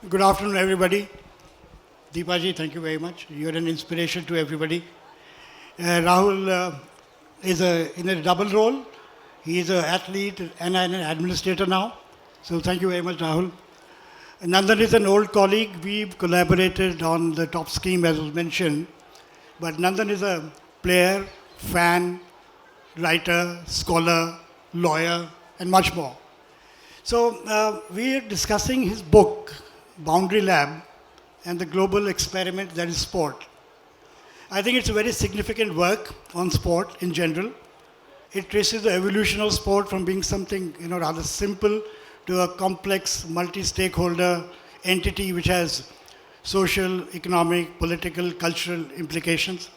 Good afternoon, everybody. Deepa ji, thank you very much. You're an inspiration to everybody. Rahul is in a double role. He is an athlete and an administrator now. So thank you very much, Rahul. Nandan is an old colleague. We've collaborated on the top scheme, as was mentioned. But Nandan is a player, fan, writer, scholar, lawyer, and much more. So we are discussing his book, Boundary Lab, and the global experiment that is sport. I think it's a very significant work on sport in general. It traces the evolution of sport from being something rather simple to a complex, multi-stakeholder entity which has social, economic, political, cultural implications.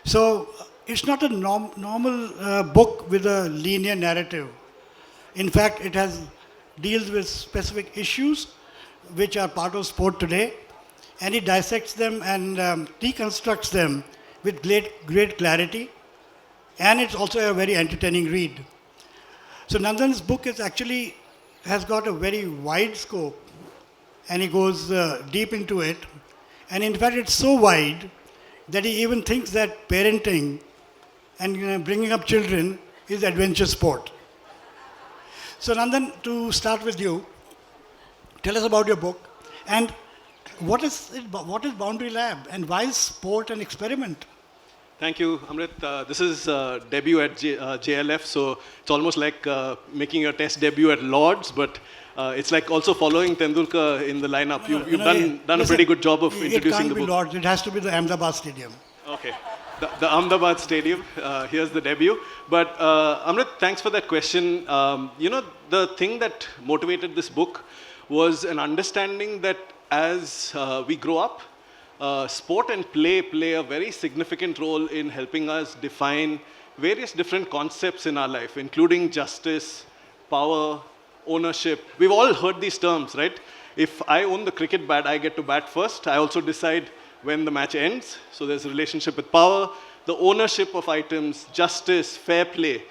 So it's not a normal book with a linear narrative. In fact, it deals with specific issues which are part of sport today, and he dissects them and deconstructs them with great clarity, and it's also a very entertaining read. So Nandan's book has got a very wide scope, and he goes deep into it, and in fact it's so wide that he even thinks that parenting and bringing up children is adventure sport. So Nandan, to start with you, tell us about your book, and what is Boundary Lab, and why is sport an experiment? Thank you, Amrit. This is debut at JLF, so it's almost like making your test debut at Lord's, but it's like also following Tendulkar in the lineup. You've done a pretty good job of introducing the book. It can't be Lord's, it has to be the Ahmedabad Stadium. Okay. The Ahmedabad Stadium, here's the debut. But Amrit, thanks for that question. The thing that motivated this book was an understanding that as we grow up, sport and play a very significant role in helping us define various different concepts in our life, including justice, power, ownership. We've all heard these terms, right? If I own the cricket bat, I get to bat first. I also decide when the match ends. So there's a relationship with power, the ownership of items, justice, fair play.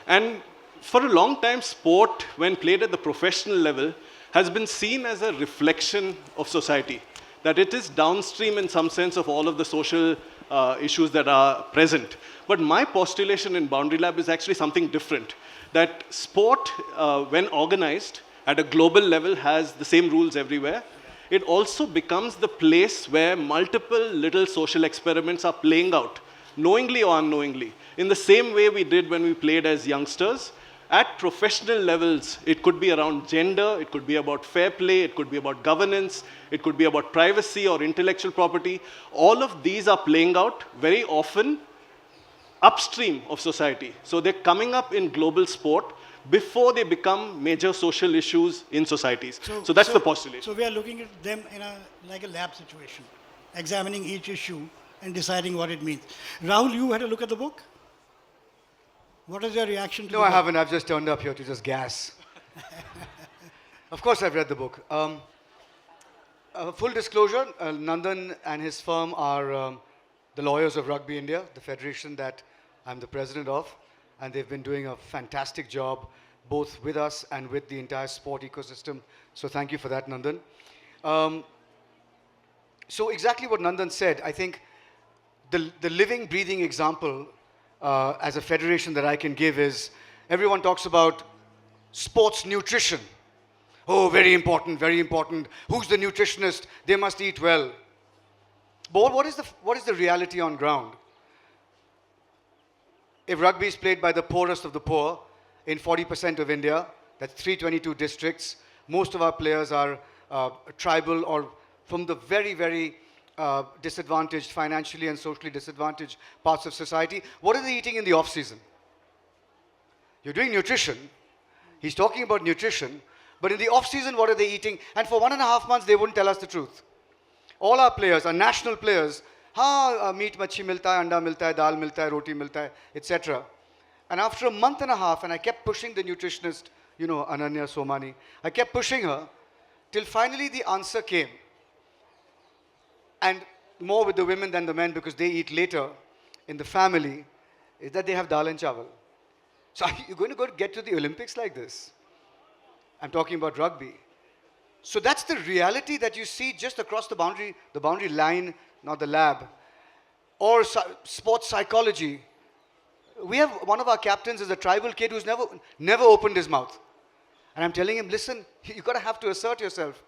And for a long time, sport, when played at the professional level, has been seen as a reflection of society, that it is downstream in some sense of all of the social issues that are present. But my postulation in Boundary Lab is actually something different, that sport, when organized at a global level, has the same rules everywhere. It also becomes the place where multiple little social experiments are playing out, knowingly or unknowingly, in the same way we did when we played as youngsters. At professional levels, it could be around gender, it could be about fair play, it could be about governance, it could be about privacy or intellectual property. All of these are playing out very often upstream of society. So they're coming up in global sport before they become major social issues in societies. So that's the postulation. So we are looking at them like a lab situation, examining each issue and deciding what it means. Rahul, you had a look at the book? What is your reaction to the book? No, I haven't. I've just turned up here to just gas. Of course, I've read the book. Full disclosure, Nandan and his firm are the lawyers of Rugby India, the federation that I'm the president of, and they've been doing a fantastic job both with us and with the entire sport ecosystem. So thank you for that, Nandan. So exactly what Nandan said, I think the living, breathing example as a federation that I can give is, everyone talks about sports nutrition. Oh, very important, very important. Who's the nutritionist? They must eat well. But what is the reality on ground? If rugby is played by the poorest of the poor in 40% of India, that's 322 districts, most of our players are tribal or from the very, very disadvantaged, financially and socially disadvantaged parts of society. What are they eating in the off-season? You're doing nutrition. He's talking about nutrition. But in the off-season, what are they eating? And for 1.5 months, they wouldn't tell us the truth. All our players, our national players, meat, machi milta hai, anda milta hai, dal milta hai, roti milta hai, etc. And after a month and a half, and I kept pushing the nutritionist, Ananya Somani, I kept pushing her, till finally the answer came. And more with the women than the men, because they eat later in the family, is that they have dal and chawal. So are you going to get to the Olympics like this? I'm talking about rugby. So that's the reality that you see just across the boundary line, not the lab. Or sports psychology. We have one of our captains is a tribal kid who's never opened his mouth. And I'm telling him, listen, you've got to have to assert yourself.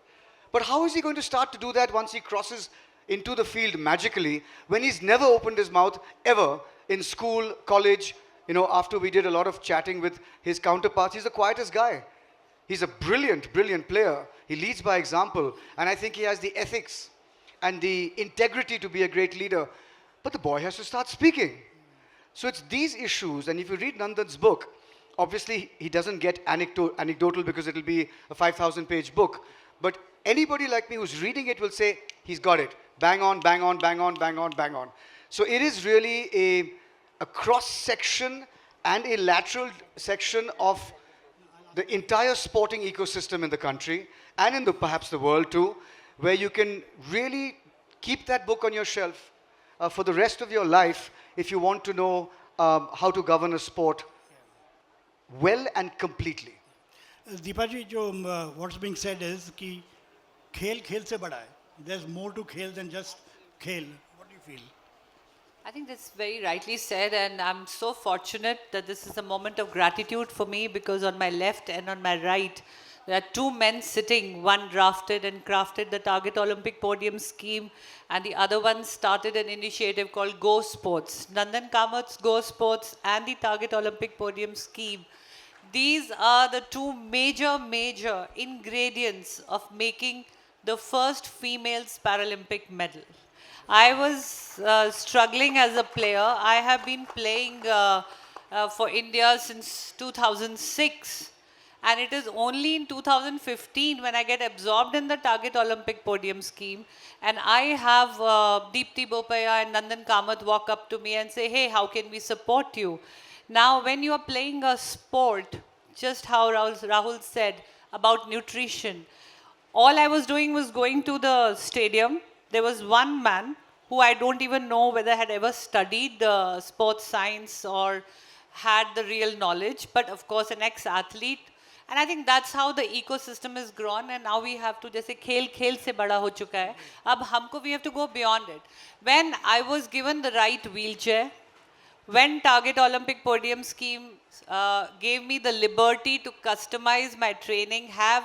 But how is he going to start to do that once he crosses into the field magically when he's never opened his mouth ever in school, college? You know, after we did a lot of chatting with his counterparts, he's the quietest guy. He's a brilliant, brilliant player. He leads by example. And I think he has the ethics and the integrity to be a great leader. But the boy has to start speaking. So it's these issues. And if you read Nandan's book, obviously he doesn't get anecdotal because it'll be a 5,000-page book. But anybody like me who's reading it will say, he's got it. Bang on, bang on, bang on, bang on, bang on. So it is really a cross-section and a lateral section of the entire sporting ecosystem in the country and in perhaps the world too, where you can really keep that book on your shelf for the rest of your life if you want to know how to govern a sport well and completely. Deepa ji, what's being said is कि खेल खेल से बड़ा है. There's more to खेल than just खेल. What do you feel? I think that's very rightly said, and I'm so fortunate that this is a moment of gratitude for me because on my left and on my right, there are two men sitting. One drafted and crafted the Target Olympic Podium scheme, and the other one started an initiative called Go Sports. Nandan Kamath's Go Sports and the Target Olympic Podium scheme. These are the two major ingredients of making the first female's Paralympic medal. I was struggling as a player. I have been playing for India since 2006. And it is only in 2015 when I get absorbed in the Target Olympic Podium scheme. And I have Deepti Bopaya and Nandan Kamath walk up to me and say, hey, how can we support you? Now, when you are playing a sport, just how Rahul said about nutrition, all I was doing was going to the stadium. There was one man who I don't even know whether had ever studied sports science or had the real knowledge, but of course an ex-athlete. And I think that's how the ecosystem has grown, and now we have to, जैसे खेल से बड़ा हो चुका है, अब हमको we have to go beyond it. When I was given the right wheelchair, when Target Olympic Podium scheme gave me the liberty to customize my training, have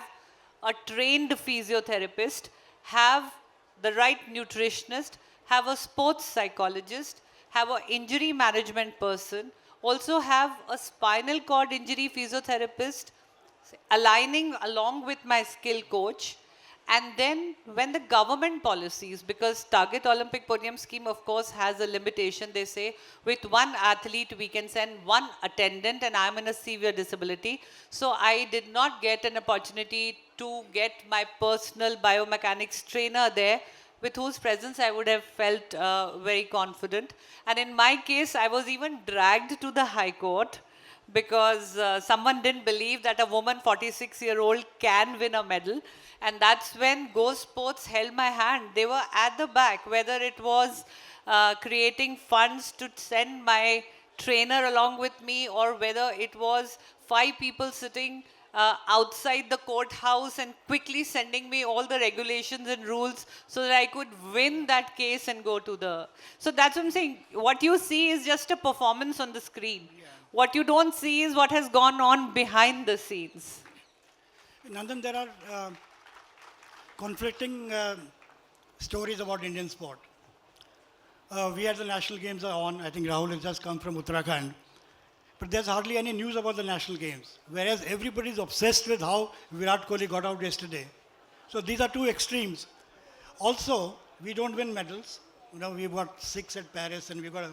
a trained physiotherapist, have the right nutritionist, have a sports psychologist, have an injury management person, also have a spinal cord injury physiotherapist, aligning along with my skill coach. And then when the government policies, because Target Olympic Podium scheme of course has a limitation, they say with one athlete we can send one attendant, and I'm in a severe disability. So I did not get an opportunity to get my personal biomechanics trainer there, with whose presence I would have felt very confident. And in my case, I was even dragged to the High Court because someone didn't believe that a woman 46-year-old can win a medal. And that's when Go Sports held my hand. They were at the back, whether it was creating funds to send my trainer along with me, or whether it was 5 people sitting outside the courthouse and quickly sending me all the regulations and rules so that I could win that case and go to the... So that's what I'm saying. What you see is just a performance on the screen. Yeah. What you don't see is what has gone on behind the scenes. Nandan, there are conflicting stories about Indian sport. We had the national games are on. I think Rahul has just come from Uttarakhand. But there's hardly any news about the national games. Whereas everybody's obsessed with how Virat Kohli got out yesterday. So these are two extremes. Also, we don't win medals. You know, we've got 6 at Paris and we've got a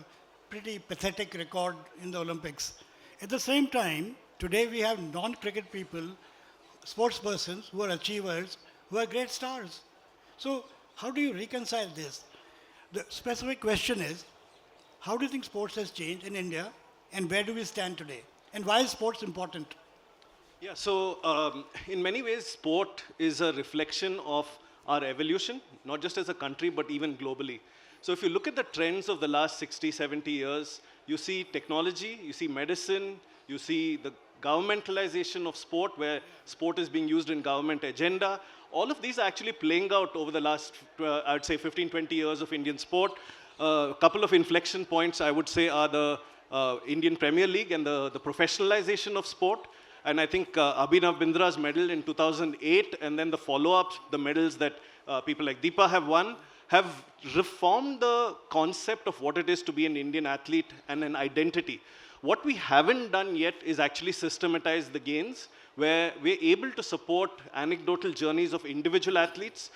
pretty pathetic record in the Olympics. At the same time, today we have non-cricket people, sports persons who are achievers, who are great stars. So how do you reconcile this? The specific question is, how do you think sports has changed in India, and where do we stand today? And why is sports important? Yeah, so in many ways, sport is a reflection of our evolution, not just as a country, but even globally. So if you look at the trends of the last 60, 70 years, you see technology, you see medicine, you see the governmentalization of sport, where sport is being used in government agenda. All of these are actually playing out over the last, I would say, 15, 20 years of Indian sport. A couple of inflection points, I would say, are the Indian Premier League and the professionalization of sport. And I think Abhinav Bindra's medal in 2008, and then the follow-ups, the medals that people like Deepa have won, have reformed the concept of what it is to be an Indian athlete and an identity. What we haven't done yet is actually systematize the gains, where we're able to support anecdotal journeys of individual athletes.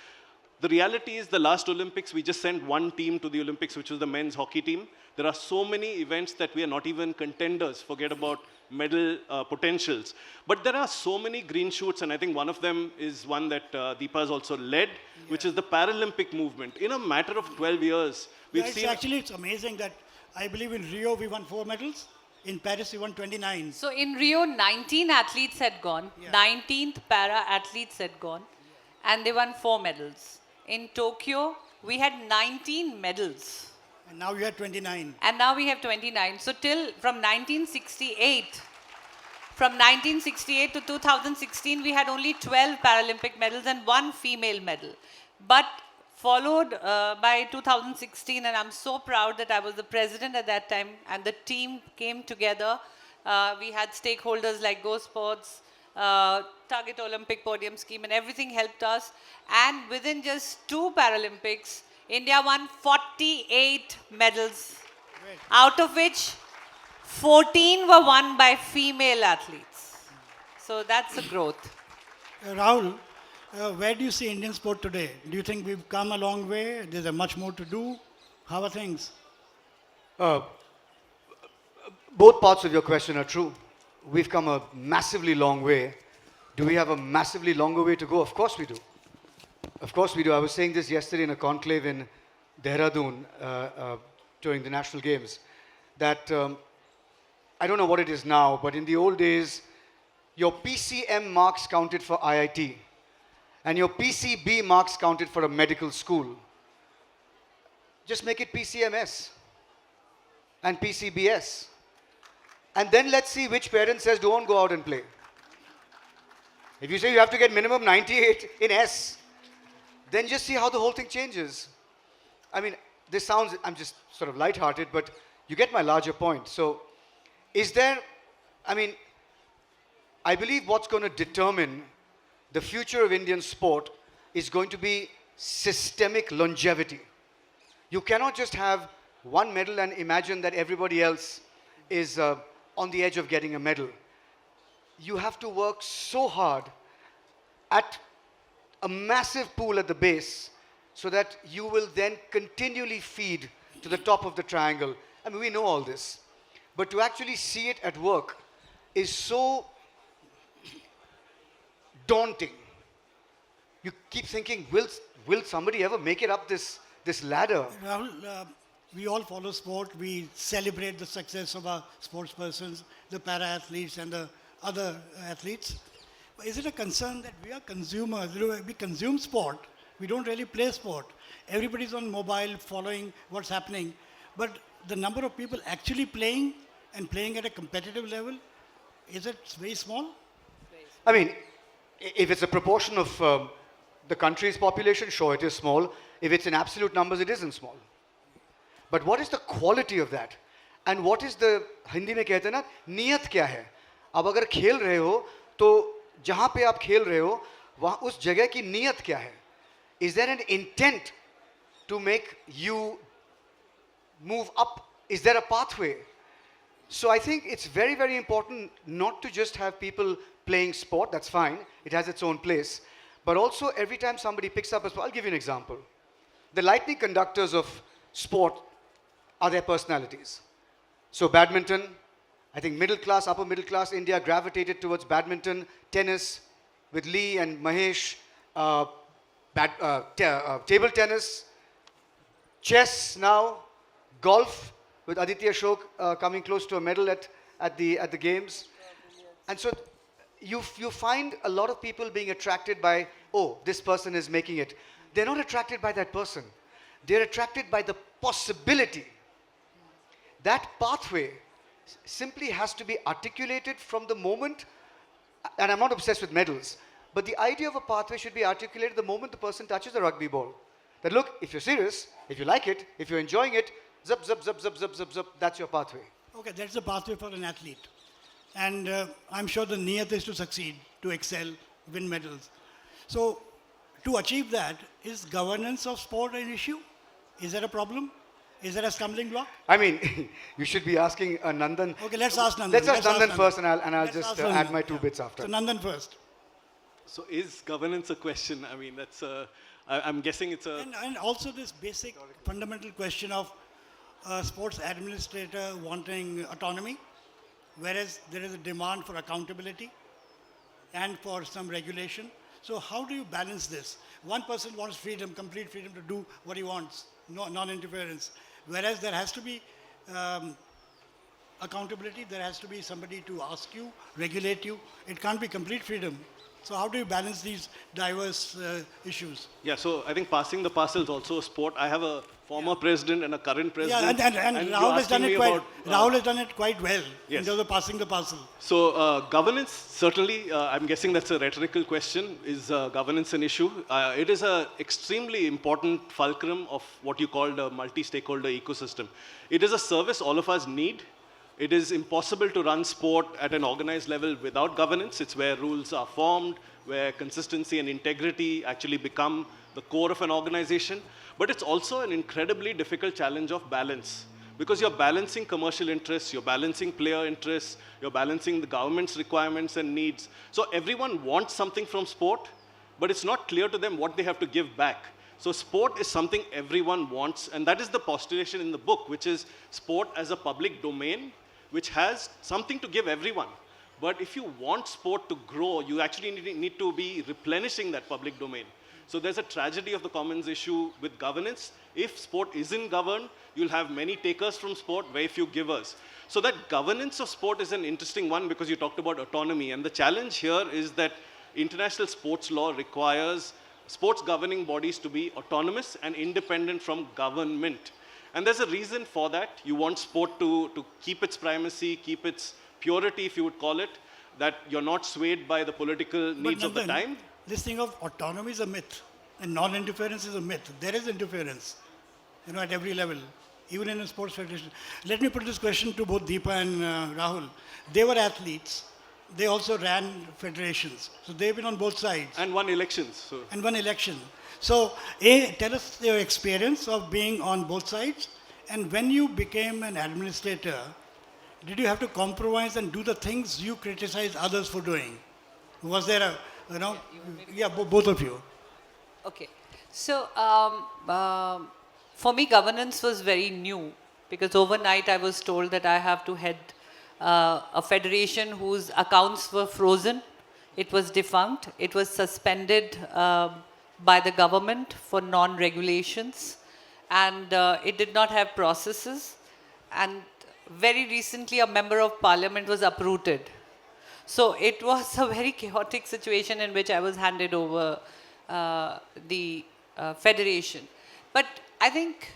The reality is the last Olympics, we just sent one team to the Olympics, which was the men's hockey team. There are so many events that we are not even contenders, forget about medal potentials. But there are so many green shoots, and I think one of them is one that Deepa has also led, which is the Paralympic movement. In a matter of 12 years, we've seen... Actually, it's amazing that I believe in Rio we won 4 medals. In Paris, we won 29. So in Rio, 19 athletes had gone, 19th para athletes had gone, and they won 4 medals. In Tokyo, we had 19 medals. And now we have 29. And now we have 29. So from 1968 to 2016, we had only 12 Paralympic medals and 1 female medal. But followed by 2016, and I'm so proud that I was the president at that time, and the team came together. We had stakeholders like Go Sports, Target Olympic Podium Scheme, and everything helped us. And within just 2 Paralympics, India won 48 medals, out of which 14 were won by female athletes. So that's a growth. Rahul, where do you see Indian sport today? Do you think we've come a long way? There's much more to do? How are things? Both parts of your question are true. We've come a massively long way. Do we have a massively longer way to go? Of course we do. Of course we do. I was saying this yesterday in a conclave in Dehradun during the National Games, that I don't know what it is now, but in the old days, your PCM marks counted for IIT. And your PCB marks counted for a medical school. Just make it PCMS and PCBS. And then let's see which parent says don't go out and play. If you say you have to get minimum 98 in S, then just see how the whole thing changes. I mean, this sounds, I'm just sort of lighthearted, but you get my larger point. So is there, I mean, I believe what's going to determine the future of Indian sport is going to be systemic longevity. You cannot just have one medal and imagine that everybody else is on the edge of getting a medal. You have to work so hard at a massive pool at the base so that you will then continually feed to the top of the triangle. I mean, we know all this. But to actually see it at work is so daunting. You keep thinking, will somebody ever make it up this ladder? Rahul, we all follow sport. We celebrate the success of our sportspersons, the para-athletes and the other athletes. But is it a concern that we are consumers? We consume sport. We don't really play sport. Everybody's on mobile following what's happening. But the number of people actually playing and playing at a competitive level, is it very small? I mean, if it's a proportion of the country's population, sure, it is small. If it's in absolute numbers, it isn't small. But what is the quality of that? And what is the, Hindi में कहते हैं ना, नियत क्या है? अब अगर खेल रहे हो, तो जहाँ पे आप खेल रहे हो, वहाँ उस जगह की नियत क्या है? Is there an intent to make you move up? Is there a pathway? So I think it's very, very important not to just have people playing sport, that's fine, it has its own place, but also every time somebody picks up a sport, I'll give you an example. The lightning conductors of sport are their personalities. So badminton, I think middle class, upper middle class India gravitated towards badminton, tennis with Lee and Mahesh, table tennis, chess now, golf with Aditya Ashok coming close to a medal at the games. And so you find a lot of people being attracted by, oh, this person is making it. They're not attracted by that person. They're attracted by the possibility. That pathway simply has to be articulated from the moment, and I'm not obsessed with medals, but the idea of a pathway should be articulated the moment the person touches the rugby ball. That look, if you're serious, if you like it, if you're enjoying it, zip, zip, zip, zip, zip, zip, zip, that's your pathway. Okay, that's the pathway for an athlete. And I'm sure the niyat is to succeed, to excel, win medals. So, to achieve that, is governance of sport an issue? Is that a problem? Is that a stumbling block? I mean, you should be asking Nandan. Okay, let's ask Nandan. Let's ask Nandan first, and I'll Let's just ask add Nandan. my two bits after. So, Nandan first. So is governance a question? I mean, I'm guessing it's a... And also this basic fundamental question of a sports administrator wanting autonomy, whereas there is a demand for accountability and for some regulation. So how do you balance this? One person wants freedom, complete freedom to do what he wants, no, non-interference. Whereas there has to be accountability, there has to be somebody to ask you, regulate you. It can't be complete freedom. So how do you balance these diverse issues? Yeah, so I think passing the parcel is also a sport. I have a former president and a current president. Yeah, and you're Rahul has done asking it me quite. about, Rahul has done it quite well in Yes. terms of passing the parcel. So governance, certainly, I'm guessing that's a rhetorical question. Is governance an issue? It is an extremely important fulcrum of what you call the multi-stakeholder ecosystem. It is a service all of us need. It is impossible to run sport at an organized level without governance. It's where rules are formed, where consistency and integrity actually become the core of an organization. But it's also an incredibly difficult challenge of balance, because you're balancing commercial interests, you're balancing player interests, you're balancing the government's requirements and needs. So everyone wants something from sport, but it's not clear to them what they have to give back. So sport is something everyone wants, and that is the postulation in the book, which is sport as a public domain, which has something to give everyone. But if you want sport to grow, you actually need to be replenishing that public domain. So there's a tragedy of the commons issue with governance. If sport isn't governed, you'll have many takers from sport, very few givers. So that governance of sport is an interesting one, because you talked about autonomy. And the challenge here is that international sports law requires sports governing bodies to be autonomous and independent from government. And there's a reason for that. You want sport to keep its primacy, keep its purity, if you would call it, that you're not swayed by the political needs of the Nandan, time. this thing of autonomy is a myth, and non-interference is a myth. There is interference, at every level, even in a sports federation. Let me put this question to both Deepa and Rahul. They were athletes. They also ran federations. So they've been on both sides. And won elections. So. And won election. So, tell us your experience of being on both sides. And when you became an administrator, did you have to compromise and do the things you criticize others for doing? Was there both of you. Okay. So, for me, governance was very new, because overnight I was told that I have to head a federation whose accounts were frozen. It was defunct. It was suspended by the government for non-regulations, and it did not have processes. And very recently, a member of parliament was uprooted. So it was a very chaotic situation in which I was handed over the federation. But I think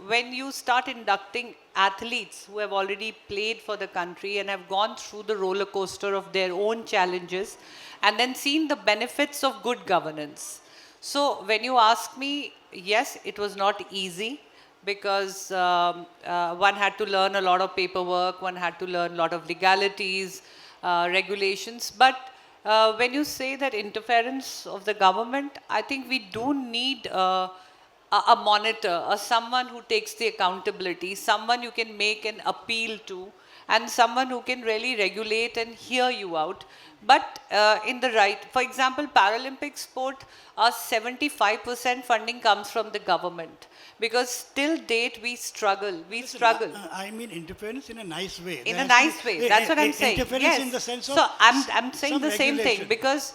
when you start inducting athletes who have already played for the country and have gone through the roller coaster of their own challenges, and then seen the benefits of good governance. So when you ask me, yes, it was not easy, because one had to learn a lot of paperwork, one had to learn a lot of legalities, regulations. But when you say that interference of the government, I think we do need a monitor, or someone who takes the accountability, someone you can make an appeal to, and someone who can really regulate and hear you out. But in the right, for example, Paralympic sport, 75% funding comes from the government, because till date we struggle. Listen, I mean interference in a nice way. In a nice way. That's what I'm saying. Interference Yes. in the sense of So I'm saying some the same thing, regulation. because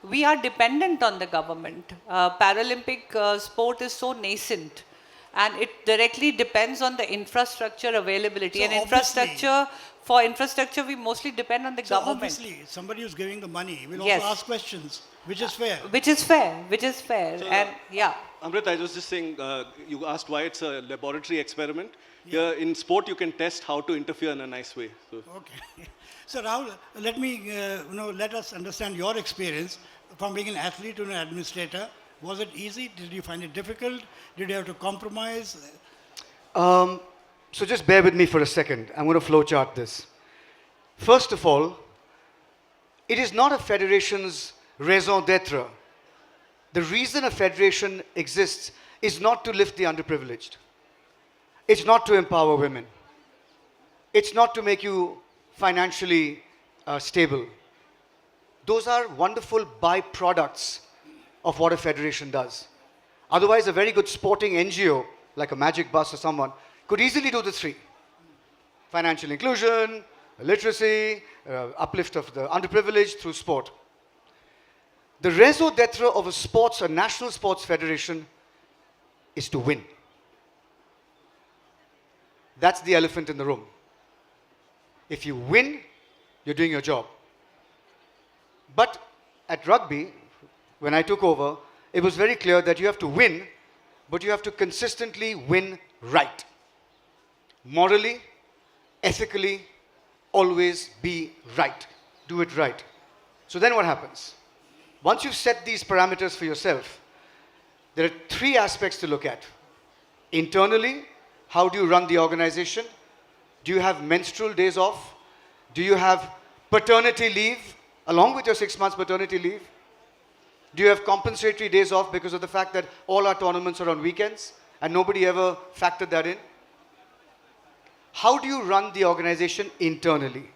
we are dependent on the government. Paralympic sport is so nascent, and it directly depends on the infrastructure availability. So And obviously- for infrastructure, we mostly depend on the So government. obviously, somebody who's giving the money will Yes. also ask questions, which is fair. Which is fair. So, And yeah. Amrit, I was just saying, you asked why it's a laboratory experiment. Here in sport, you can test how to interfere in a nice way. So. Okay. So Rahul, let me, let us understand your experience from being an athlete to an administrator. Was it easy? Did you find it difficult? Did you have to compromise? So just bear with me for a second. I'm going to flowchart this. First of all, it is not a federation's raison d'etre. The reason a federation exists is not to lift the underprivileged. It's not to empower women. It's not to make you financially stable. Those are wonderful byproducts of what a federation does. Otherwise, a very good sporting NGO, like a Magic Bus or someone, could easily do the three. Financial inclusion, literacy, uplift of the underprivileged through sport. The raison d'etre of a national sports federation is to win. That's the elephant in the room. If you win, you're doing your job. But at rugby, when I took over, it was very clear that you have to win, but you have to consistently win right. Morally, ethically, always be right. Do it right. So then what happens? Once you've set these parameters for yourself, there are three aspects to look at. Internally, how do you run the organization? Do you have menstrual days off? Do you have paternity leave along with your 6 months paternity leave? Do you have compensatory days off because of the fact that all our tournaments are on weekends and nobody ever factored that in? How do you run the organization internally?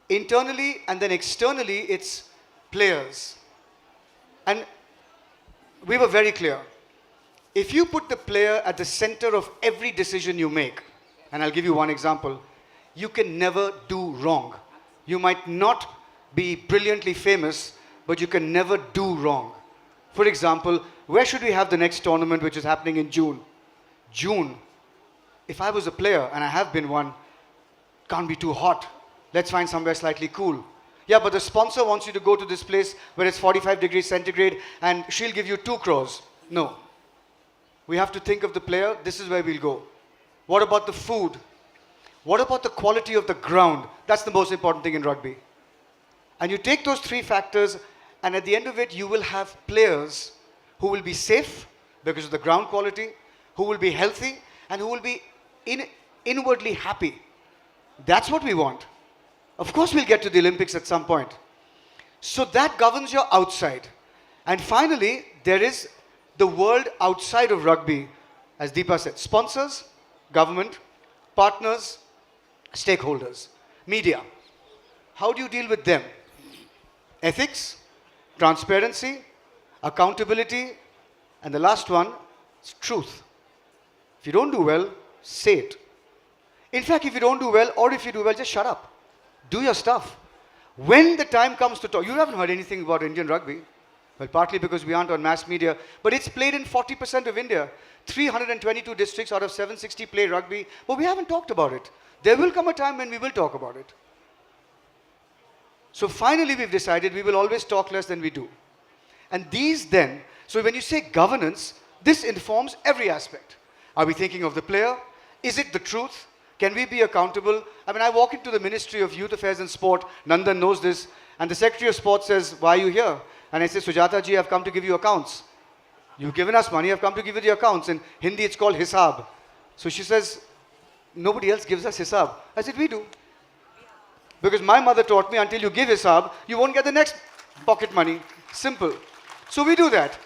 Internally and then externally, it's players. And we were very clear. If you put the player at the center of every decision you make, and I'll give you one example, you can never do wrong. You might not be brilliantly famous, but you can never do wrong. For example, where should we have the next tournament, which is happening in June? June. If I was a player, and I have been one, can't be too hot. Let's find somewhere slightly cool. Yeah, but the sponsor wants you to go to this place where it's 45 degrees centigrade and she'll give you 2 crores. No. We have to think of the player. This is where we'll go. What about the food? What about the quality of the ground? That's the most important thing in rugby. And you take those 3 factors, and at the end of it, you will have players who will be safe because of the ground quality, who will be healthy, and who will be inwardly happy. That's what we want. Of course, we'll get to the Olympics at some point. So that governs your outside. And finally, there is the world outside of rugby, as Deepa said, sponsors, government, partners, stakeholders, media. How do you deal with them? Ethics, transparency, accountability, and the last one is truth. If you don't do well, say it. In fact, if you don't do well, or if you do well, just shut up. Do your stuff. When the time comes to talk, you haven't heard anything about Indian rugby. Well, partly because we aren't on mass media, but it's played in 40% of India. 322 districts out of 760 play rugby, but we haven't talked about it. There will come a time when we will talk about it. So finally, we've decided we will always talk less than we do. And these then, so when you say governance, this informs every aspect. Are we thinking of the player? Is it the truth? Can we be accountable? I mean, I walk into the Ministry of Youth Affairs and Sport, Nandan knows this, and the Secretary of Sport says, why are you here? And I say, Sujata ji, I've come to give you accounts. You've given us money, I've come to give you the accounts. In Hindi, it's called hisab. So she says, nobody else gives us hisab. I said, we do. Because my mother taught me, until you give hisab, you won't get the next pocket money. Simple. So we do that.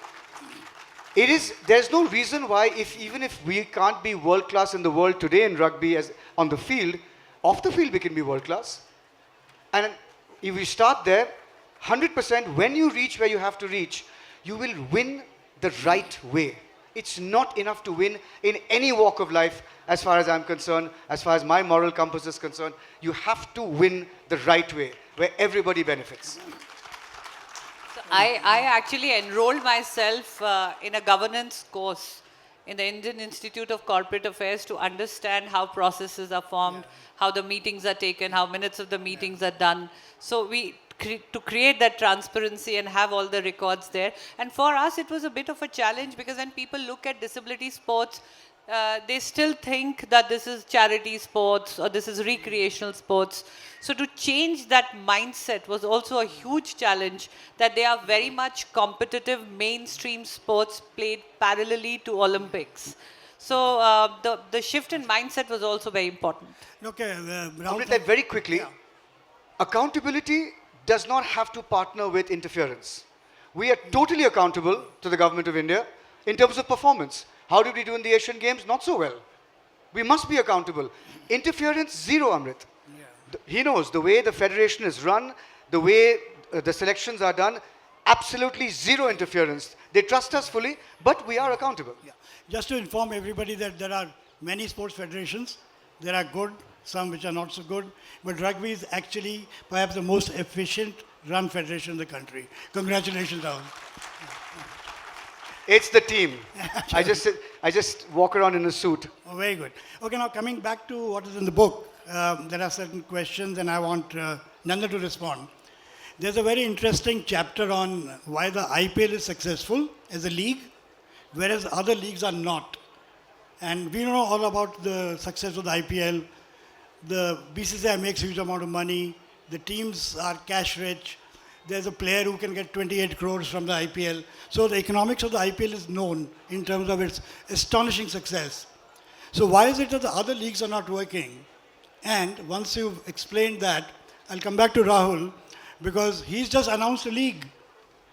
There's no reason why, even if we can't be world class in the world today in rugby as on the field, off the field we can be world class. And if we start there, 100%, when you reach where you have to reach, you will win the right way. It's not enough to win in any walk of life, as far as I'm concerned, as far as my moral compass is concerned. You have to win the right way, where everybody benefits. I actually enrolled myself in a governance course in the Indian Institute of Corporate Affairs to understand how processes are formed, how the meetings are taken, how minutes of the meetings are done. So to create that transparency and have all the records there. And for us, it was a bit of a challenge because when people look at disability sports, they still think that this is charity sports or this is recreational sports. So to change that mindset was also a huge challenge, that they are very much competitive mainstream sports played parallelly to Olympics. So the shift in mindset was also very important. Okay, Rahul, Amrit, and very quickly, accountability does not have to partner with interference. We are totally accountable to the government of India in terms of performance. How did we do in the Asian Games? Not so well. We must be accountable. Interference, zero, Amrit. He knows the way the federation is run, the way the selections are done, absolutely zero interference. They trust us fully, but we are accountable. Yeah. Just to inform everybody that there are many sports federations. There are good, some which are not so good. But rugby is actually perhaps the most efficient run federation in the country. Congratulations, Rahul. It's the team. I just walk around in a suit. Oh, very good. Okay, now coming back to what is in the book, there are certain questions and I want Nandan to respond. There's a very interesting chapter on why the IPL is successful as a league, whereas other leagues are not. And we know all about the success of the IPL. The BCCI makes huge amount of money. The teams are cash rich. There's a player who can get 28 crores from the IPL. So the economics of the IPL is known in terms of its astonishing success. So why is it that the other leagues are not working? And once you've explained that, I'll come back to Rahul because he's just announced a league,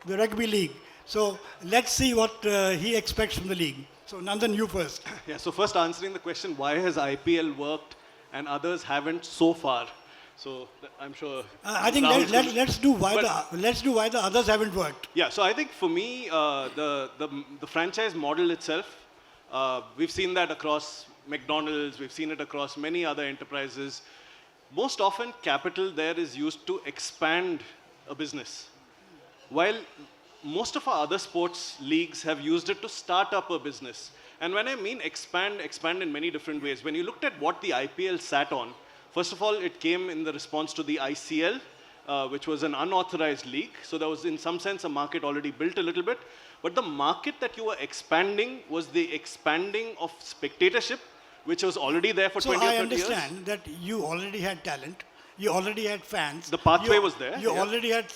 the rugby league. So let's see what he expects from the league. So Nandan, you first. Yeah, so first answering the question, why has IPL worked and others haven't so far? So I'm sure. I think let's do why the others haven't worked. Yeah, so I think for me, the franchise model itself, we've seen that across McDonald's, we've seen it across many other enterprises. Most often, capital there is used to expand a business, while most of our other sports leagues have used it to start up a business. And when I mean expand in many different ways. When you looked at what the IPL sat on, first of all, it came in the response to the ICL, which was an unauthorized league. So there was, in some sense, a market already built a little bit. But the market that you were expanding was the expanding of spectatorship, which was already there for 20 or 30 years. So I understand that you already had talent. You already had fans. The pathway was there. You already had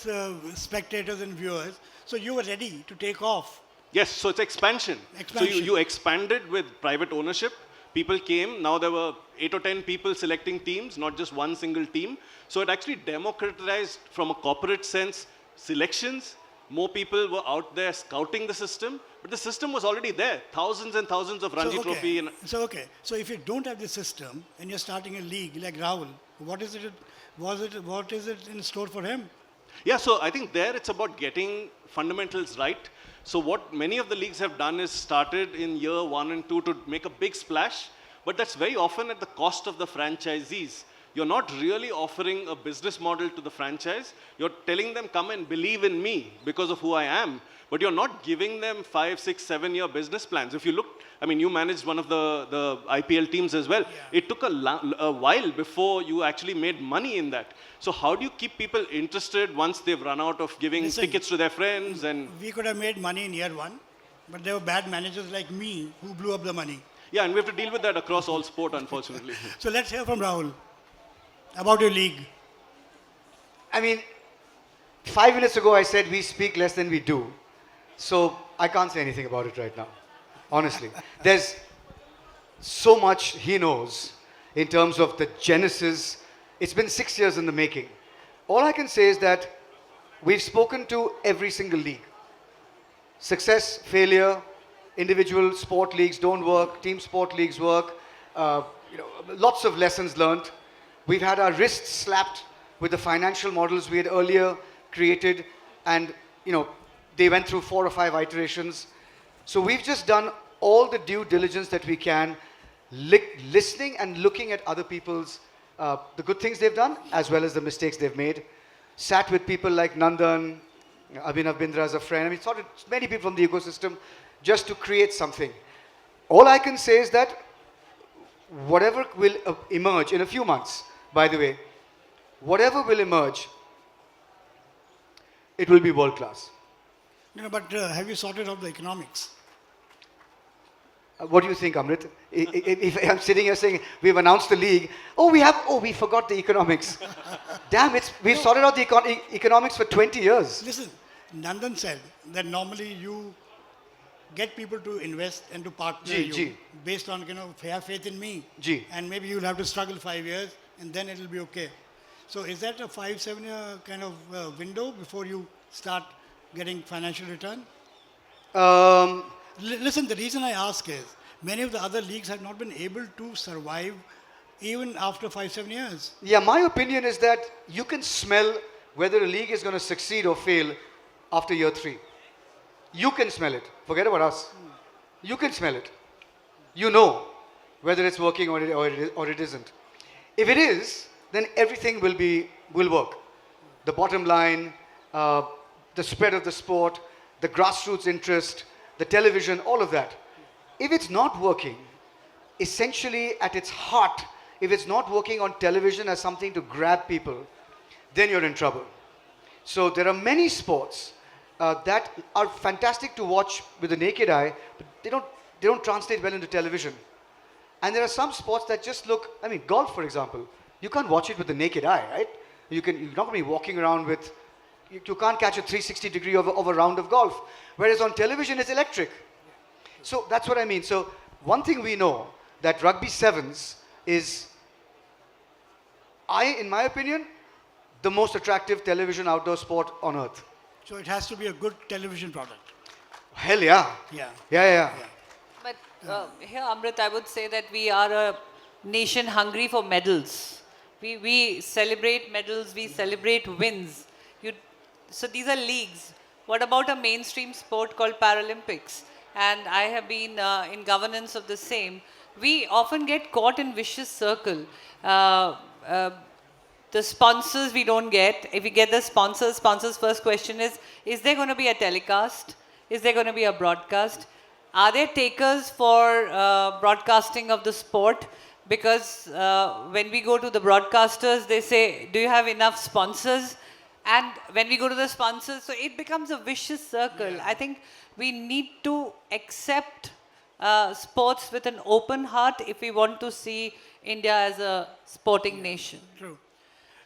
spectators and viewers. So you were ready to take off. Yes, so it's expansion. So you expanded with private ownership. People came, now there were 8 or 10 people selecting teams, not just one single team. So it actually democratized from a corporate sense selections. More people were out there scouting the system, but the system was already there. Thousands and thousands of Ranji Trophy. So if you don't have the system and you're starting a league like Rahul, what is it in store for him? Yeah, so I think there it's about getting fundamentals right. So what many of the leagues have done is started in year 1 and 2 to make a big splash, but that's very often at the cost of the franchisees. You're not really offering a business model to the franchise. You're telling them, come and believe in me because of who I am. But you're not giving them 5, 6, 7-year business plans. If you look, I mean, you managed one of the IPL teams as well. Yeah. It took a while before you actually made money in that. So how do you keep people interested once they've run out of giving tickets to their friends? And we could have made money in year 1, but there were bad managers like me who blew up the money. Yeah, and we have to deal with that across all sport, unfortunately. So let's hear from Rahul about your league. I mean, 5 minutes ago I said we speak less than we do. So I can't say anything about it right now, honestly. There's so much he knows in terms of the genesis. It's been 6 years in the making. All I can say is that we've spoken to every single league. Success, failure, individual sport leagues don't work, team sport leagues work, lots of lessons learned. We've had our wrists slapped with the financial models we had earlier created, and they went through 4 or 5 iterations. So we've just done all the due diligence that we can, listening and looking at other people's, the good things they've done, as well as the mistakes they've made. Sat with people like Nandan, Abhinav Bindra as a friend. I mean, sort of many people from the ecosystem just to create something. All I can say is that whatever will emerge in a few months, by the way, whatever will emerge, it will be world class. But have you sorted out the economics? What do you think, Amrit? If I'm sitting here saying we've announced the league, we forgot the economics. Damn, we've sorted out the economics for 20 years. Listen, Nandan said that normally you get people to invest and to partner you based on, have faith in me. And maybe you'll have to struggle 5 years and then it'll be okay. So is that a 5-7 year kind of window before you start getting financial return? Listen, the reason I ask is many of the other leagues have not been able to survive even after 5-7 years. Yeah, my opinion is that you can smell whether a league is going to succeed or fail after year 3. You can smell it. Forget about us. You can smell it. You know whether it's working or it isn't. If it is, then everything will work. The bottom line, the spread of the sport, the grassroots interest, the television, all of that. If it's not working, essentially at its heart, if it's not working on television as something to grab people, then you're in trouble. So there are many sports that are fantastic to watch with the naked eye, but they don't translate well into television. And there are some sports that just look, golf, for example. You can't watch it with the naked eye, right? You're not going to be walking around with, you can't catch a 360 degree of a round of golf. Whereas on television, it's electric. So that's what I mean. So one thing we know, that rugby sevens is, in my opinion, the most attractive television outdoor sport on earth. So it has to be a good television product. Hell yeah. Yeah. But here, Amrit, I would say that we are a nation hungry for medals. We celebrate medals, we celebrate wins. So these are leagues. What about a mainstream sport called Paralympics? And I have been in governance of the same. We often get caught in vicious circle. The sponsors we don't get. If we get the sponsors first question is there going to be a telecast? Is there going to be a broadcast? Are there takers for broadcasting of the sport? Because when we go to the broadcasters, they say, do you have enough sponsors? And when we go to the sponsors, so it becomes a vicious circle. Yeah. I think we need to accept sports with an open heart if we want to see India as a sporting nation. True.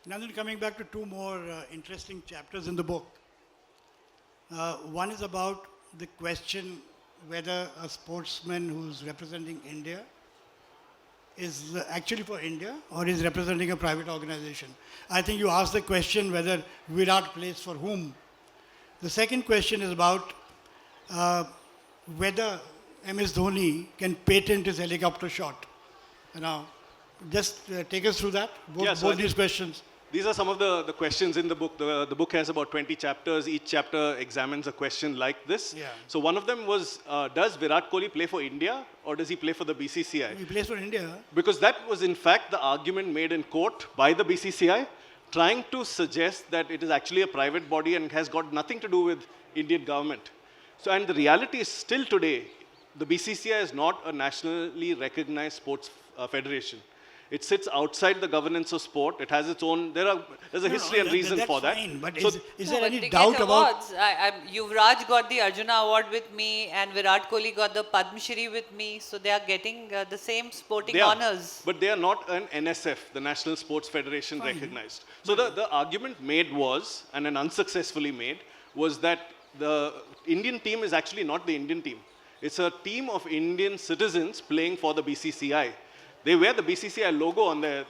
Nandan, coming back to two more interesting chapters in the book. One is about the question whether a sportsman who's representing India is actually for India or is representing a private organization. I think you asked the question whether Virat plays for whom. The second question is about whether MS Dhoni can patent his helicopter shot. Now, just take us through that, both these questions. These are some of the questions in the book. The book has about 20 chapters. Each chapter examines a question like this. Yeah. So one of them was, does Virat Kohli play for India or does he play for the BCCI? He plays for India. Because that was in fact the argument made in court by the BCCI, trying to suggest that it is actually a private body and has got nothing to do with Indian government. So, and the reality is still today, the BCCI is not a nationally recognized sports federation. It sits outside the governance of sport. It has its own, there's a history and reason for that. Fine, but so is there any doubt about... Yuvraj got the Arjuna Award with me and Virat Kohli got the Padma Shri with me. So they are getting the same sporting honors. But they are not an NSF, the National Sports Federation recognized. So the argument made was, and an unsuccessfully made, was that the Indian team is actually not the Indian team. It's a team of Indian citizens playing for the BCCI. They wear the BCCI logo on their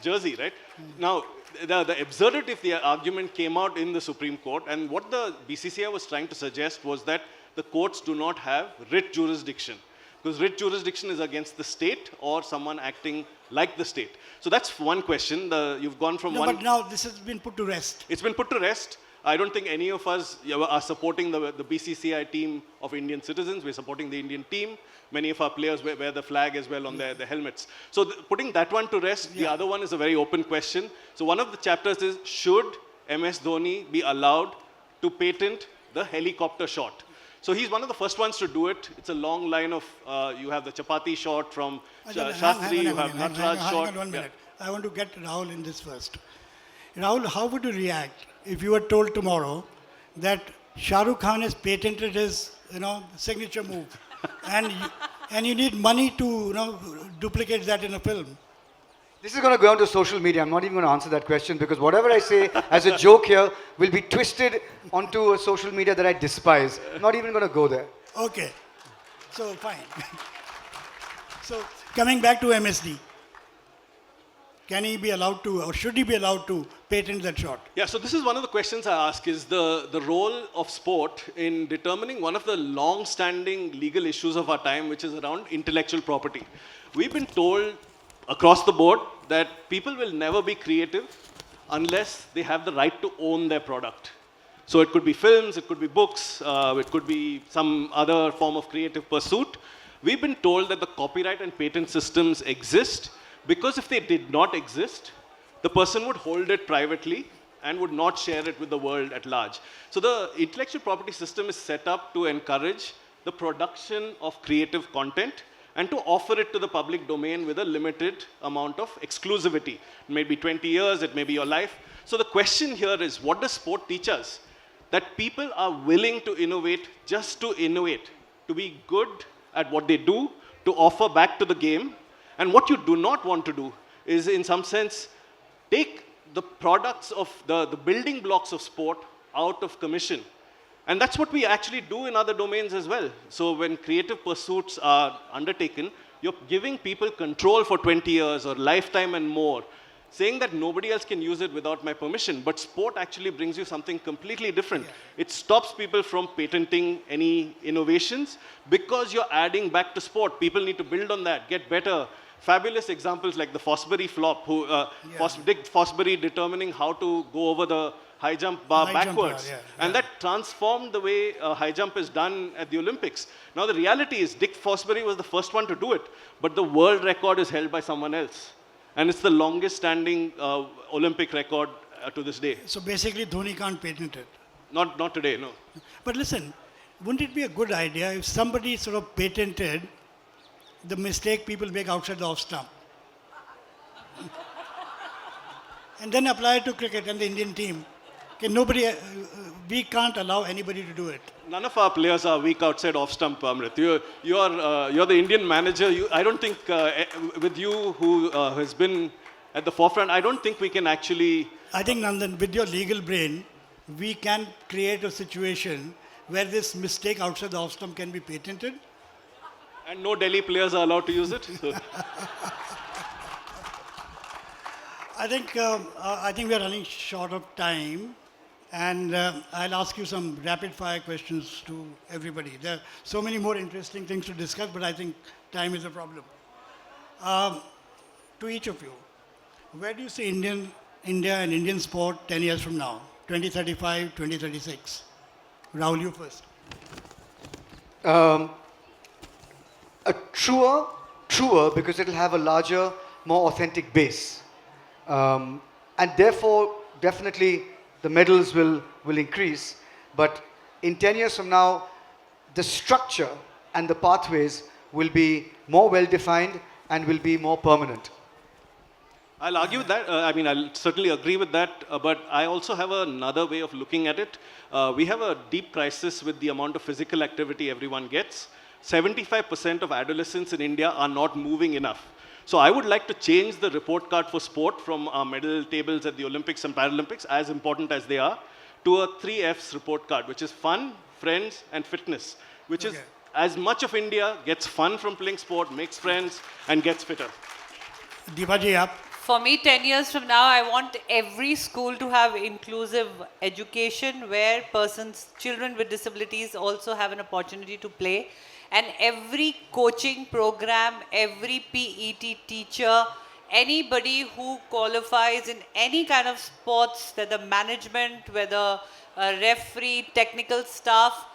jersey, right? Now, the absurdity of the argument came out in the Supreme Court, and what the BCCI was trying to suggest was that the courts do not have writ jurisdiction, because writ jurisdiction is against the state or someone acting like the state. So that's one question. You've gone from one... But now this has been put to rest. It's been put to rest. I don't think any of us are supporting the BCCI team of Indian citizens. We're supporting the Indian team. Many of our players wear the flag as well on their helmets. So putting that one to rest, the other one is a very open question. So one of the chapters is, should MS Dhoni be allowed to patent the helicopter shot? So he's one of the first ones to do it. It's a long line of, you have the chapati shot from Shastri, you have Natraj shot. Hang on 1 minute. I want to get Rahul in this first. Rahul, how would you react if you were told tomorrow that Shah Rukh Khan has patented his, signature move, and And you need money to, duplicate that in a film. This is going to go on to social media. I'm not even going to answer that question because whatever I say as a joke here will be twisted onto a social media that I despise. I'm not even going to go there. Okay. So, fine. So, coming back to MSD. Can he be allowed to, or should he be allowed to patent that shot? Yeah, so this is one of the questions I ask, is the role of sport in determining one of the long-standing legal issues of our time, which is around intellectual property. We've been told across the board that people will never be creative unless they have the right to own their product. So it could be films, it could be books, it could be some other form of creative pursuit. We've been told that the copyright and patent systems exist because if they did not exist, the person would hold it privately and would not share it with the world at large. So the intellectual property system is set up to encourage the production of creative content and to offer it to the public domain with a limited amount of exclusivity. It may be 20 years, it may be your life. So the question here is, what does sport teach us? That people are willing to innovate just to innovate, to be good at what they do, to offer back to the game. And what you do not want to do is, in some sense, take the products of the building blocks of sport out of commission. And that's what we actually do in other domains as well. So when creative pursuits are undertaken, you're giving people control for 20 years or lifetime and more, saying that nobody else can use it without my permission. But sport actually brings you something completely different. It stops people from patenting any innovations because you're adding back to sport. People need to build on that, get better. Fabulous examples like the Fosbury flop, Dick Fosbury determining how to go over the high jump bar backwards. And that transformed the way high jump is done at the Olympics. Now the reality is Dick Fosbury was the first one to do it, but the world record is held by someone else. And it's the longest standing Olympic record to this day. So basically Dhoni can't patent it. Not today, no. But listen, wouldn't it be a good idea if somebody sort of patented the mistake people make outside the off stump? And then apply it to cricket and the Indian team. Okay, we can't allow anybody to do it. None of our players are weak outside off stump, Amrit. You're the Indian manager. I don't think, with you who has been at the forefront, I don't think we can actually... I think, Nandan, with your legal brain, we can create a situation where this mistake outside the off stump can be patented. And no Delhi players are allowed to use it. So. I think we are running short of time, and I'll ask you some rapid-fire questions to everybody. There are so many more interesting things to discuss, but I think time is a problem. To each of you, where do you see India and Indian sport 10 years from now? 2035, 2036? Rahul, you first. A truer because it'll have a larger, more authentic base. And therefore, definitely, the medals will increase. But in 10 years from now, the structure and the pathways will be more well-defined and will be more permanent. I'll argue with that. I'll certainly agree with that. But I also have another way of looking at it. We have a deep crisis with the amount of physical activity everyone gets. 75% of adolescents in India are not moving enough. So I would like to change the report card for sport from our medal tables at the Olympics and Paralympics, as important as they are, to a 3Fs report card, which is fun, friends, and fitness, which is as much of India gets fun from playing sport, makes friends, and gets fitter. Deepa ji, aap. For me, 10 years from now, I want every school to have inclusive education where children with disabilities also have an opportunity to play. And every coaching program, every PET teacher, anybody who qualifies in any kind of sports, whether management, whether referee, technical staff,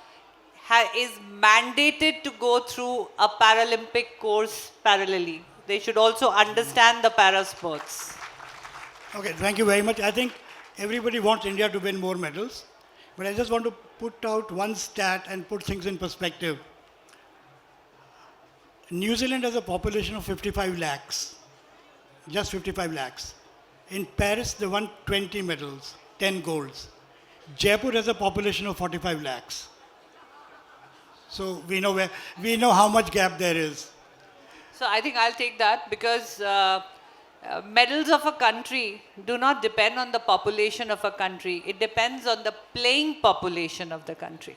is mandated to go through a Paralympic course parallelly. They should also understand the para sports. Okay, thank you very much. I think everybody wants India to win more medals. But I just want to put out one stat and put things in perspective. New Zealand has a population of 55 lakhs, just 55 lakhs. In Paris, they won 20 medals, 10 golds. Jaipur has a population of 45 lakhs. So we know how much gap there is. So I think I'll take that because medals of a country do not depend on the population of a country. It depends on the playing population of the country.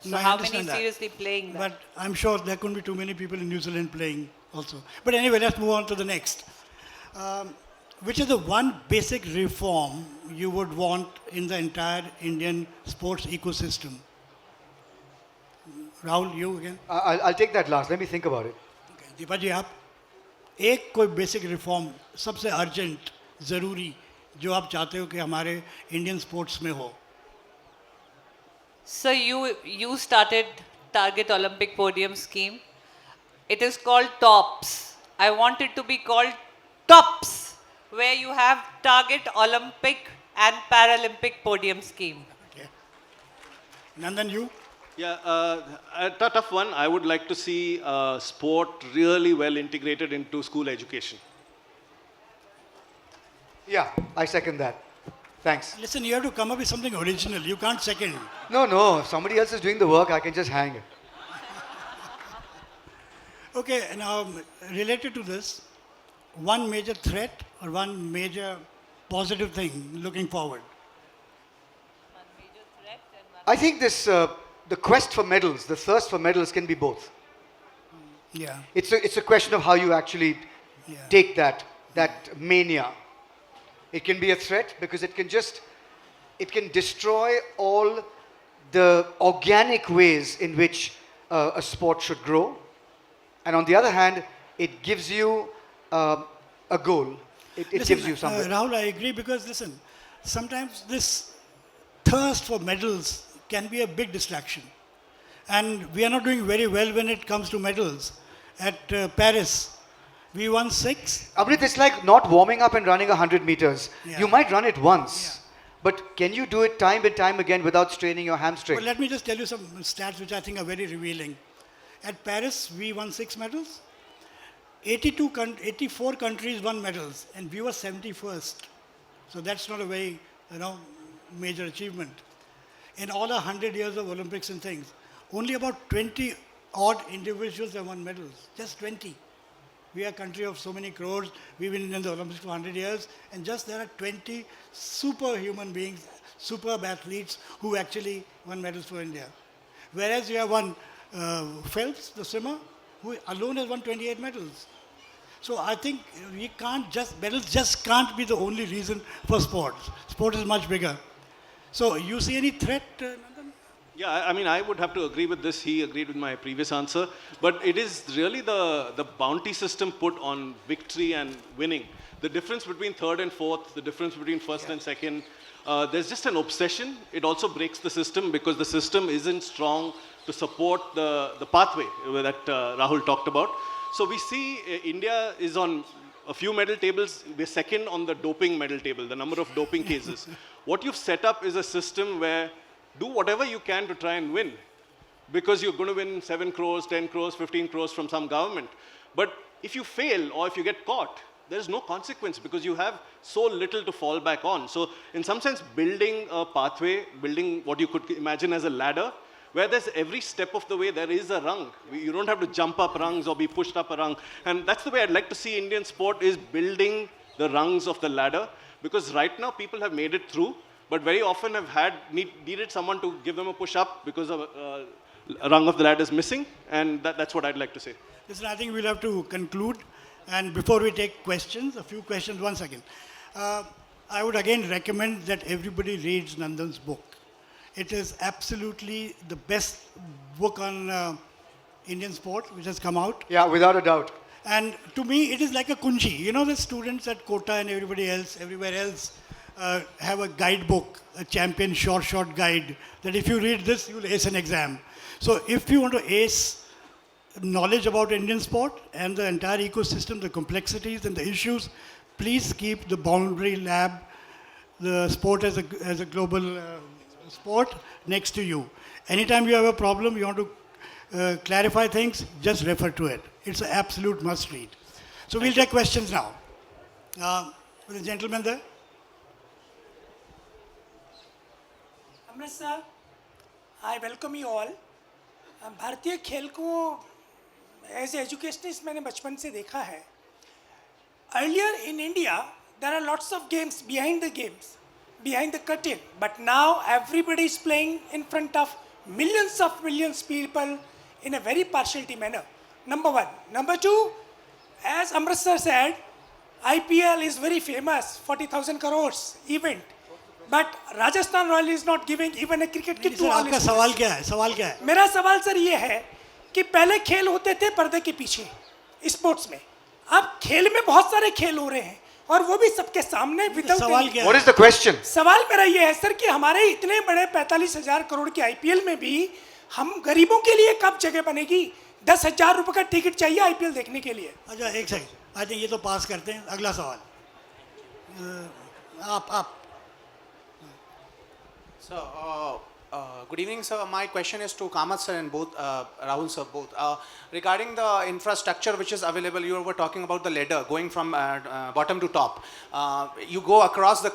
So No, I how many understand that. seriously playing that? But I'm sure there couldn't be too many people in New Zealand playing also. But anyway, let's move on to the next. Which is the one basic reform you would want in the entire Indian sports ecosystem? Rahul, you again? I'll take that last. Let me think about it. Okay. Deepa जी आप एक कोई basic reform सबसे urgent ज़रूरी जो आप चाहते हो कि हमारे इंडियन स्पोर्ट्स में हो. So you started Target Olympic Podium Scheme. It is called TOPS. I want it to be called TOPS, where you have Target Olympic and Paralympic Podium Scheme. Okay. Nandan, you? Yeah, a tough one. I would like to see sport really well integrated into school education. Yeah, I second that. Thanks. Listen, you have to come up with something original. You can't second. No, if somebody else is doing the work, I can just hang. Okay, now related to this, one major threat or one major positive thing looking forward. I think this, the quest for medals, the thirst for medals can be both. Yeah. It's a question of how you actually Yeah. take that mania. It can be a threat because it can destroy all the organic ways in which a sport should grow. And on the other hand, it gives you a goal. It Listen, gives you something. Rahul, I agree because listen, sometimes this thirst for medals can be a big distraction. And we are not doing very well when it comes to medals. At Paris, we won 6. Amrit, it's like not warming up and running 100 meters. Yeah. You might run it once, but can you do it time and time again without straining your hamstring? But let me just tell you some stats which I think are very revealing. At Paris, we won 6 medals. 84 countries won medals, and we were 71st. So that's not a very, major achievement. In all 100 years of Olympics and things, only about 20 odd individuals have won medals. Just 20. We are a country of so many crores. We've been in the Olympics for 100 years, and just there are 20 superhuman beings, superb athletes who actually won medals for India. Whereas you have one Phelps, the swimmer, who alone has won 28 medals. So I think medals just can't be the only reason for sports. Sport is much bigger. So you see any threat, Nandan? Yeah, I mean, I would have to agree with this. He agreed with my previous answer. But it is really the bounty system put on victory and winning. The difference between third and fourth, the difference between first and second, there's just an obsession. It also breaks the system because the system isn't strong to support the pathway that Rahul talked about. So we see India is on a few medal tables. We're second on the doping medal table, the number of doping cases. What you've set up is a system where do whatever you can to try and win, because you're going to win 7 crores, 10 crores, 15 crores from some government. But if you fail or if you get caught, there's no consequence because you have so little to fall back on. So in some sense, building a pathway, building what you could imagine as a ladder, where there's every step of the way there is a rung. You don't have to jump up rungs or be pushed up a rung. And that's the way I'd like to see Indian sport, is building the rungs of the ladder. Because right now people have made it through, but very often have needed someone to give them a push up because of a rung of the ladder is missing, and that's what I'd like to say. Listen, I think we'll have to conclude. And before we take questions, a few questions once again. I would again recommend that everybody reads Nandan's book. It is absolutely the best book on Indian sport which has come out. Yeah, without a doubt. And to me, it is like a kunji. You know, the students at Kota and everywhere else, have a guidebook, a champion short guide, that if you read this, you will ace an exam. So if you want to ace knowledge about Indian sport and the entire ecosystem, the complexities and the issues, please keep the Boundary Lab, the sport as a global sport, next to you. Anytime you have a problem, you want to clarify things, just refer to it. It's an absolute must read. So we'll take questions now. The gentleman there. Amrit sir, I welcome you all. भारतीय खेल को as educationist मैंने बचपन से देखा है. Earlier in India, there are lots of games, behind the curtain. But now everybody is playing in front of millions people in a very partiality manner. Number one. Number two, as Amrit sir said, IPL is very famous, 40,000 crores event. But Rajasthan Royal is not giving even a cricket kit to all. आपका सवाल क्या है? सवाल क्या है? मेरा सवाल sir ये है कि पहले खेल होते थे पर्दे के पीछे स्पोर्ट्स में. अब खेल में बहुत सारे खेल हो रहे हैं और वो भी सबके सामने. सवाल क्या है? What is the question? सवाल मेरा ये है सर कि हमारे इतने बड़े 45,000 करोड़ के आईपीएल में भी हम गरीबों के लिए कब जगह बनेगी? 10,000 रुपए का टिकट चाहिए आईपीएल देखने के लिए. अच्छा एक सेकंड, आई थिंक ये तो पास करते हैं. अगला सवाल आप. So, good evening, sir. My question is to Kamath sir and both Rahul sir both. Regarding the infrastructure which is available, you were talking about the ladder going from bottom to top. You go across the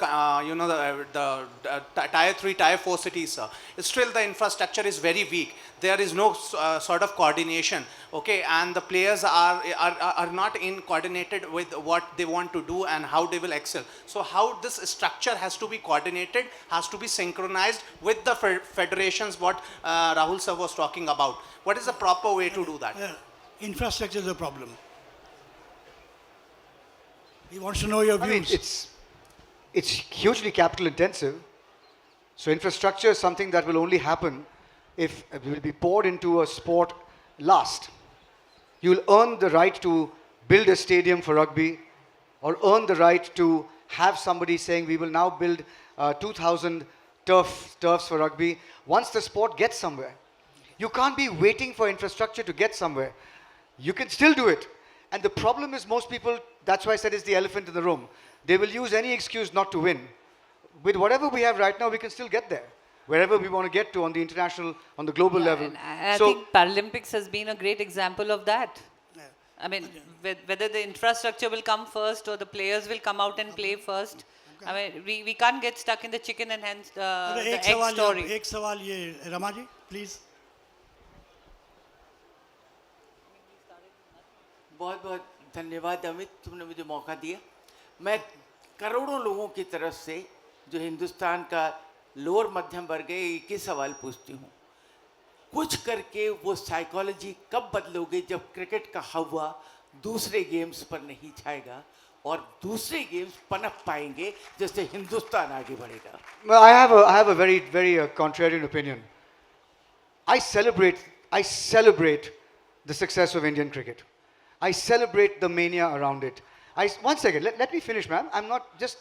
tier 3, tier 4 cities, sir. Still, the infrastructure is very weak. There is no sort of coordination, okay, and the players are not in coordinated with what they want to do and how they will excel. So how this structure has to be coordinated, has to be synchronized with the federations what Rahul sir was talking about. What is the proper way to do that? Infrastructure is a problem. He wants to know your views. I mean, it's hugely capital intensive. So infrastructure is something that will only happen if it will be poured into a sport last. You'll earn the right to build a stadium for rugby or earn the right to have somebody saying we will now build 2,000 turfs for rugby once the sport gets somewhere. You can't be waiting for infrastructure to get somewhere. You can still do it. And the problem is most people, that's why I said it's the elephant in the room. They will use any excuse not to win. With whatever we have right now, we can still get there. Wherever we want to get to on the international, on the global level. And I think Paralympics has been a great example of that. Yeah. I mean, whether the infrastructure will come first or the players will come out and play first. I mean, we can't get stuck in the chicken and hence the egg story. एक सवाल ये Rama ji, please. बहुत बहुत धन्यवाद अमित, तुमने मुझे मौका दिया. मैं करोड़ों लोगों की तरफ से जो हिंदुस्तान का लोअर मध्यम वर्ग है एक ही सवाल पूछती हूँ. कुछ करके वो साइकोलॉजी कब बदलोगे जब क्रिकेट का हवा दूसरे गेम्स पर नहीं छाएगा और दूसरे गेम्स पनप पाएंगे जिससे हिंदुस्तान आगे बढ़ेगा? Well, I have a very contrarian opinion. I celebrate the success of Indian cricket. I celebrate the mania around it. One second, let me finish, ma'am.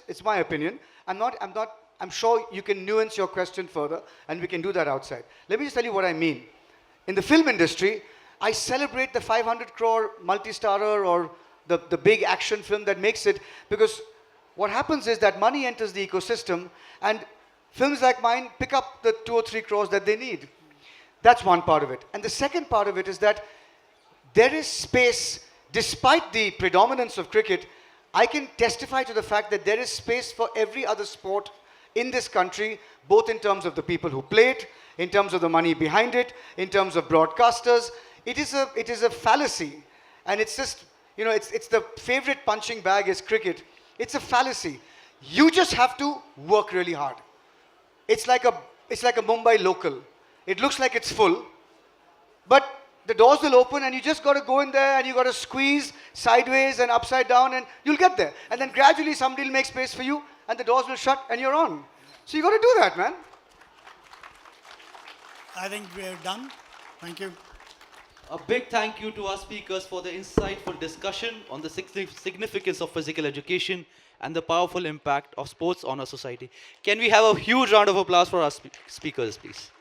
It's my opinion. I'm sure you can nuance your question further and we can do that outside. Let me just tell you what I mean. In the film industry, I celebrate the 500 crore multi-starrer or the big action film that makes it, because what happens is that money enters the ecosystem and films like mine pick up the 2 or 3 crores that they need. That's one part of it. And the second part of it is that there is space, despite the predominance of cricket, I can testify to the fact that there is space for every other sport in this country, both in terms of the people who play it, in terms of the money behind it, in terms of broadcasters. It is a fallacy. And it's just, it's the favorite punching bag is cricket. It's a fallacy. You just have to work really hard. It's like a Mumbai local. It looks like it's full, but the doors will open and you just got to go in there and you got to squeeze sideways and upside down and you'll get there. And then gradually somebody will make space for you and the doors will shut and you're on. So you got to do that, man. I think we are done. Thank you. A big thank you to our speakers for the insightful discussion on the significance of physical education and the powerful impact of sports on our society. Can we have a huge round of applause for our speakers, please?